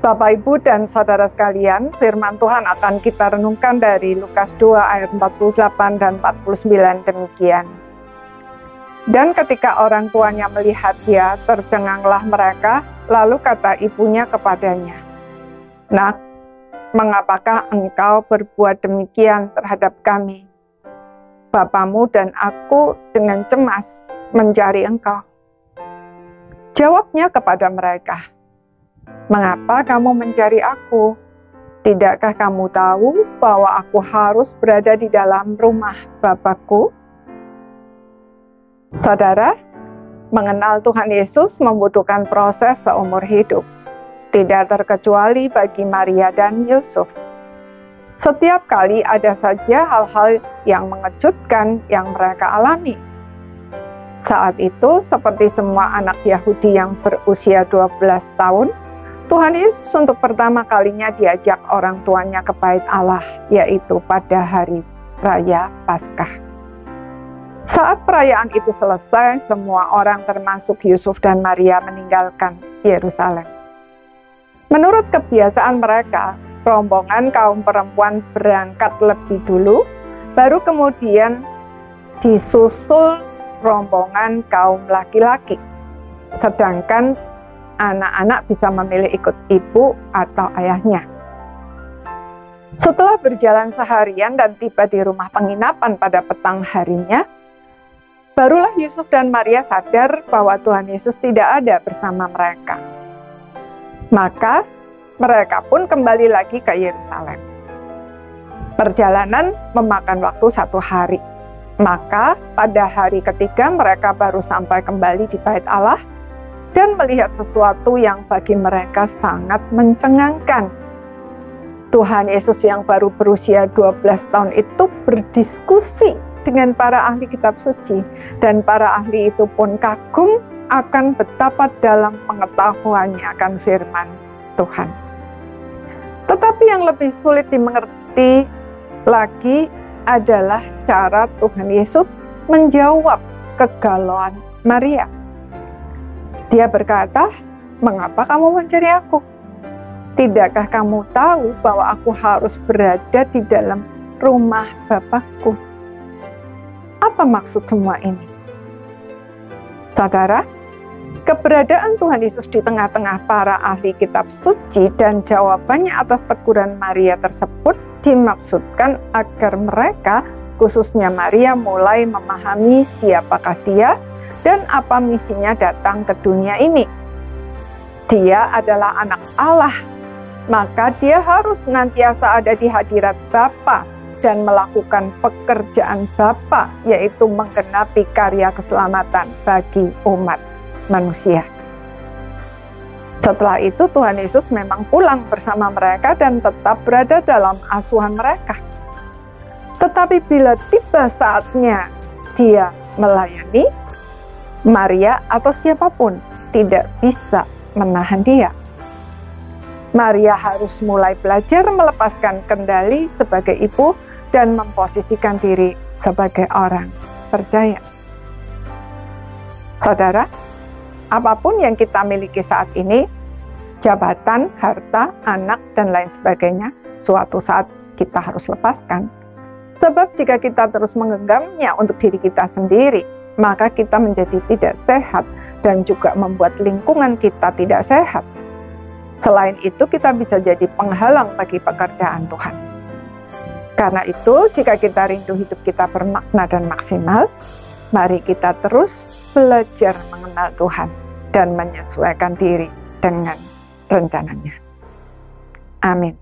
Bapak, Ibu, dan saudara sekalian, firman Tuhan akan kita renungkan dari Lukas 2 ayat 48 dan 49 demikian. Dan ketika orang tuanya melihat dia, tercenganglah mereka, lalu kata ibunya kepadanya, "Nak, mengapakah engkau berbuat demikian terhadap kami? Bapamu dan aku dengan cemas mencari engkau." Jawabnya kepada mereka, "Mengapa kamu mencari aku? Tidakkah kamu tahu bahwa aku harus berada di dalam rumah Bapakku?" Saudara, mengenal Tuhan Yesus membutuhkan proses seumur hidup, tidak terkecuali bagi Maria dan Yusuf. Setiap kali ada saja hal-hal yang mengejutkan yang mereka alami. Saat itu, seperti semua anak Yahudi yang berusia 12 tahun, Tuhan Yesus untuk pertama kalinya diajak orang tuanya ke Bait Allah, yaitu pada hari Raya Paskah. Saat perayaan itu selesai, semua orang termasuk Yusuf dan Maria meninggalkan Yerusalem. Menurut kebiasaan mereka, rombongan kaum perempuan berangkat lebih dulu, baru kemudian disusul rombongan kaum laki-laki. Sedangkan anak-anak bisa memilih ikut ibu atau ayahnya. Setelah berjalan seharian dan tiba di rumah penginapan pada petang harinya, barulah Yusuf dan Maria sadar bahwa Tuhan Yesus tidak ada bersama mereka. Maka mereka pun kembali lagi ke Yerusalem. Perjalanan memakan waktu 1 hari. Maka pada hari ketiga mereka baru sampai kembali di Bait Allah dan melihat sesuatu yang bagi mereka sangat mencengangkan. Tuhan Yesus yang baru berusia 12 tahun itu berdiskusi dengan para ahli kitab suci, dan para ahli itu pun kagum akan betapa dalam pengetahuannya akan firman Tuhan. Tetapi yang lebih sulit dimengerti lagi adalah cara Tuhan Yesus menjawab kegalauan Maria. Dia berkata, "Mengapa kamu mencari aku? Tidakkah kamu tahu bahwa aku harus berada di dalam rumah Bapakku?" Apa maksud semua ini? Saudara, keberadaan Tuhan Yesus di tengah-tengah para ahli kitab suci dan jawabannya atas teguran Maria tersebut dimaksudkan agar mereka, khususnya Maria, mulai memahami siapakah dia dan apa misinya datang ke dunia ini. Dia adalah anak Allah, maka dia harus senantiasa ada di hadirat Bapa dan melakukan pekerjaan Bapa, yaitu menggenapi karya keselamatan bagi umat manusia. Setelah itu Tuhan Yesus memang pulang bersama mereka dan tetap berada dalam asuhan mereka. Tetapi bila tiba saatnya dia melayani, Maria atau siapapun tidak bisa menahan dia. Maria harus mulai belajar melepaskan kendali sebagai ibu dan memposisikan diri sebagai orang percaya. Saudara, apapun yang kita miliki saat ini, jabatan, harta, anak, dan lain sebagainya, suatu saat kita harus lepaskan. Sebab jika kita terus menggenggamnya untuk diri kita sendiri, maka kita menjadi tidak sehat dan juga membuat lingkungan kita tidak sehat. Selain itu, kita bisa jadi penghalang bagi pekerjaan Tuhan. Karena itu, jika kita rindu hidup kita bermakna dan maksimal, mari kita terus belajar mengenal Tuhan dan menyesuaikan diri dengan rencananya. Amin.